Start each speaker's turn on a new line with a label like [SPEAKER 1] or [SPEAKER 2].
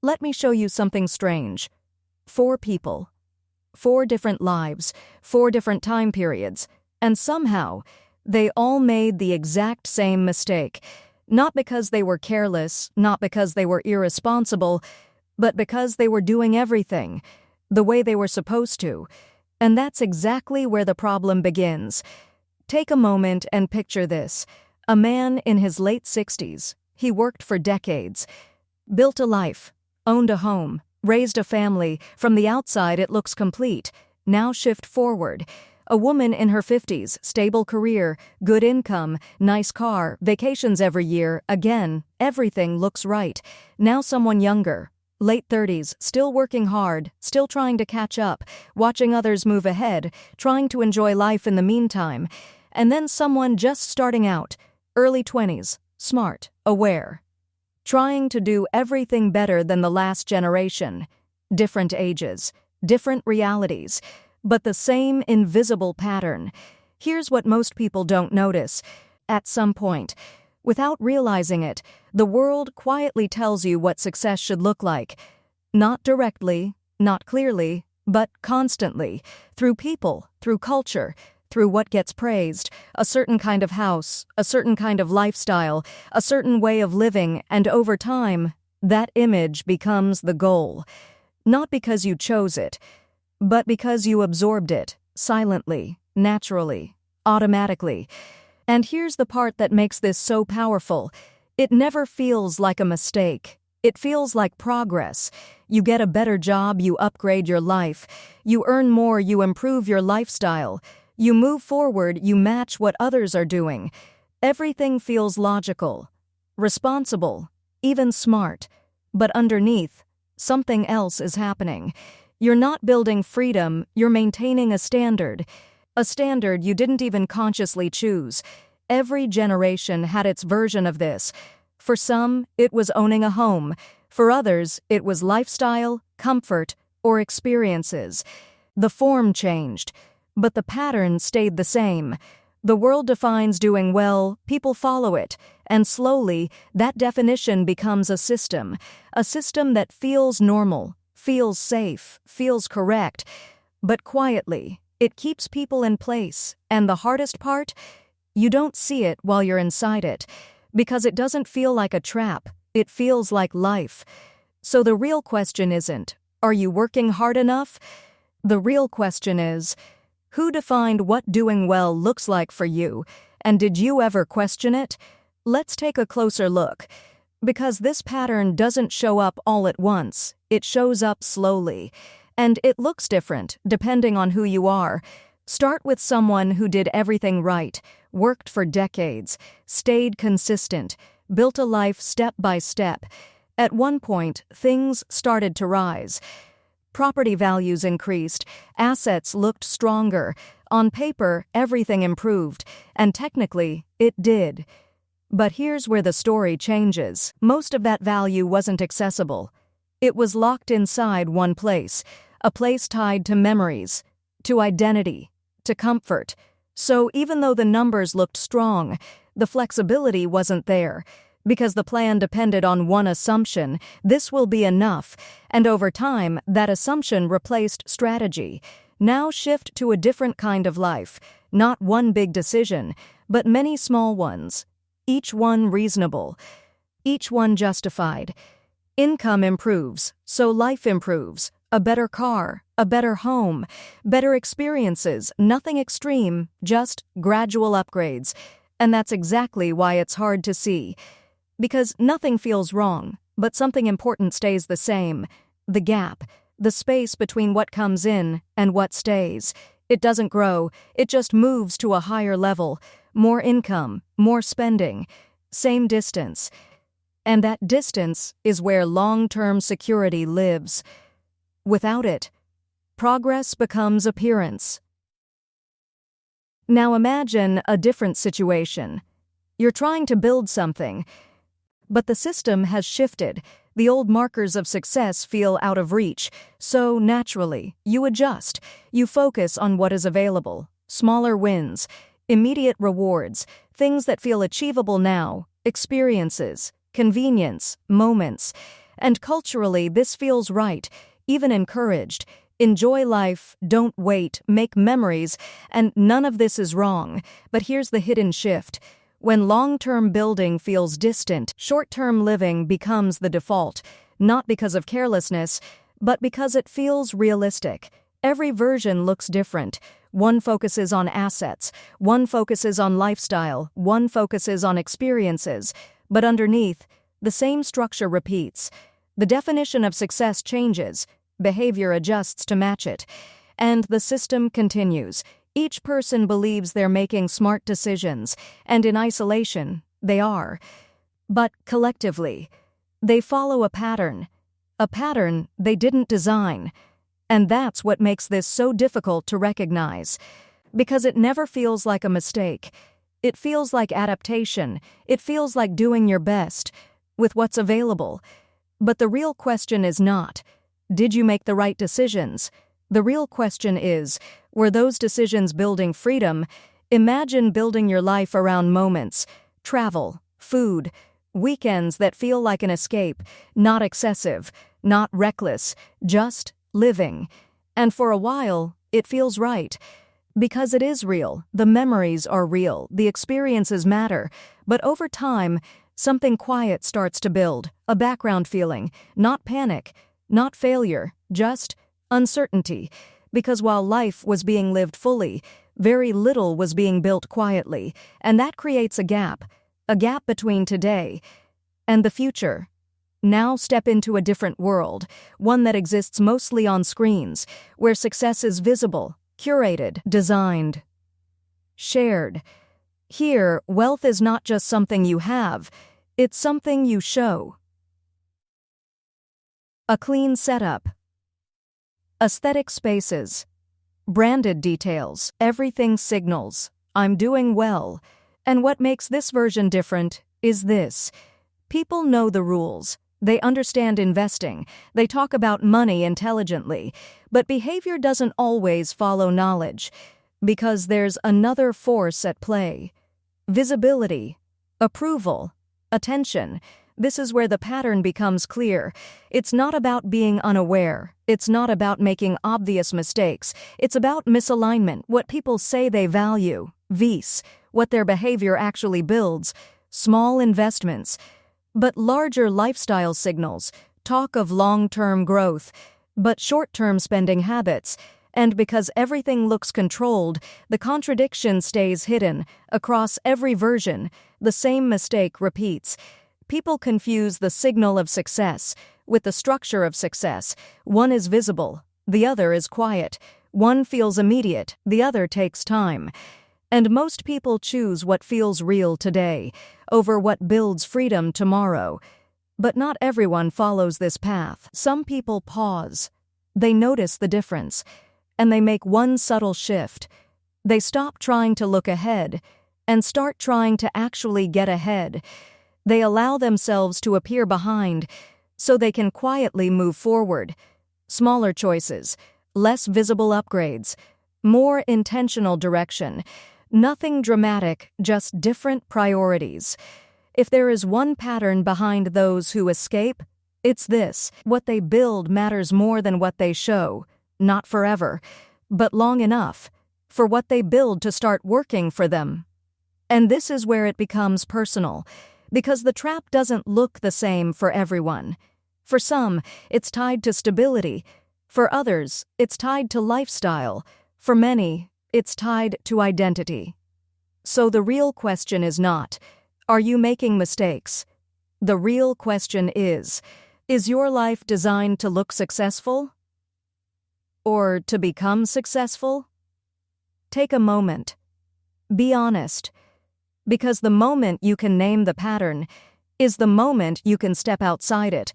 [SPEAKER 1] Let me show you something strange. 4 people. 4 different lives, 4 different time periods, and somehow, they all made the exact same mistake. Not because they were careless, not because they were irresponsible, but because they were doing everything the way they were supposed to. And that's exactly where the problem begins. Take a moment and picture this. A man in his late 60s. He worked for decades, built a life, owned a home, raised a family. From the outside, it looks complete. Now shift forward. A woman in her 50s, stable career, good income, nice car, vacations every year. Again, everything looks right. Now someone younger, late 30s, still working hard, still trying to catch up, watching others move ahead, trying to enjoy life in the meantime. And then someone just starting out, early 20s, smart, aware, trying to do everything better than the last generation. Different ages, different realities, but the same invisible pattern. Here's what most people don't notice. At some point, without realizing it, the world quietly tells you what success should look like. Not directly, not clearly, but constantly. Through people, through culture, through what gets praised. A certain kind of house, a certain kind of lifestyle, a certain way of living, and over time, that image becomes the goal. Not because you chose it, but because you absorbed it, silently, naturally, automatically. And here's the part that makes this so powerful. It never feels like a mistake. It feels like progress. You get a better job, you upgrade your life. You earn more, you improve your lifestyle. You move forward, you match what others are doing. Everything feels logical, responsible, even smart. But underneath, something else is happening. You're not building freedom, you're maintaining a standard you didn't even consciously choose. Every generation had its version of this. For some, it was owning a home. For others, it was lifestyle, comfort, or experiences. The form changed, but the pattern stayed the same. The world defines doing well, people follow it, and slowly, that definition becomes a system that feels normal, feels safe, feels correct, but quietly, it keeps people in place. And the hardest part? You don't see it while you're inside it, because it doesn't feel like a trap, it feels like life. So the real question isn't, are you working hard enough? The real question is, who defined what doing well looks like for you, and did you ever question it? Let's take a closer look. Because this pattern doesn't show up all at once, it shows up slowly. And it looks different, depending on who you are. Start with someone who did everything right, worked for decades, stayed consistent, built a life step by step. At one point, things started to rise. Property values increased, assets looked stronger. On paper, everything improved, and technically, it did. But here's where the story changes. Most of that value wasn't accessible. It was locked inside one place, a place tied to memories, to identity, to comfort. So even though the numbers looked strong, the flexibility wasn't there, because the plan depended on one assumption: this will be enough, and over time, that assumption replaced strategy. Now shift to a different kind of life, not one big decision, but many small ones. Each one reasonable, each one justified. Income improves, so life improves. A better car, a better home, better experiences, nothing extreme, just gradual upgrades. And that's exactly why it's hard to see. Because nothing feels wrong, but something important stays the same. The gap, the space between what comes in and what stays. It doesn't grow, it just moves to a higher level. More income, more spending, same distance. And that distance is where long-term security lives. Without it, progress becomes appearance. Now imagine a different situation. You're trying to build something, but the system has shifted. The old markers of success feel out of reach, so naturally, you adjust. You focus on what is available. Smaller wins, immediate rewards, things that feel achievable now, experiences, convenience, moments. And culturally, this feels right, even encouraged. Enjoy life, don't wait, make memories, and none of this is wrong. But here's the hidden shift. When long-term building feels distant, short-term living becomes the default, not because of carelessness, but because it feels realistic. Every version looks different. One focuses on assets, one focuses on lifestyle, one focuses on experiences. But underneath, the same structure repeats. The definition of success changes, behavior adjusts to match it, and the system continues. Each person believes they're making smart decisions, and in isolation, they are. But collectively, they follow a pattern they didn't design. And that's what makes this so difficult to recognize. Because it never feels like a mistake. It feels like adaptation. It feels like doing your best with what's available. But the real question is not, did you make the right decisions? The real question is, were those decisions building freedom? Imagine building your life around moments, travel, food, weekends that feel like an escape, not excessive, not reckless, just living. And for a while, it feels right. Because it is real, the memories are real, the experiences matter. But over time, something quiet starts to build, a background feeling, not panic, not failure, just uncertainty. Because while life was being lived fully, very little was being built quietly, and that creates a gap between today and the future. Now step into a different world, one that exists mostly on screens, where success is visible, curated, designed, shared. Here, wealth is not just something you have, it's something you show. A clean setup, aesthetic spaces, branded details, everything signals, I'm doing well. And what makes this version different is this. People know the rules. They understand investing. They talk about money intelligently. But behavior doesn't always follow knowledge. Because there's another force at play. Visibility, approval, attention. This is where the pattern becomes clear. It's not about being unaware. It's not about making obvious mistakes. It's about misalignment, what people say they value, vice, what their behavior actually builds, small investments. But larger lifestyle signals talk of long-term growth, but short-term spending habits. And because everything looks controlled, the contradiction stays hidden. Across every version, the same mistake repeats. People confuse the signal of success with the structure of success. One is visible, the other is quiet. One feels immediate, the other takes time. And most people choose what feels real today over what builds freedom tomorrow. But not everyone follows this path. Some people pause. They notice the difference, and they make one subtle shift. They stop trying to look ahead and start trying to actually get ahead. They allow themselves to appear behind so they can quietly move forward. Smaller choices, less visible upgrades, more intentional direction. Nothing dramatic, just different priorities. If there is one pattern behind those who escape, it's this. What they build matters more than what they show. Not forever, but long enough for what they build to start working for them. And this is where it becomes personal, because the trap doesn't look the same for everyone. For some, it's tied to stability. For others, it's tied to lifestyle. For many, it's tied to identity. So the real question is not, are you making mistakes? The real question is your life designed to look successful? Or to become successful? Take a moment. Be honest. Because the moment you can name the pattern is the moment you can step outside it.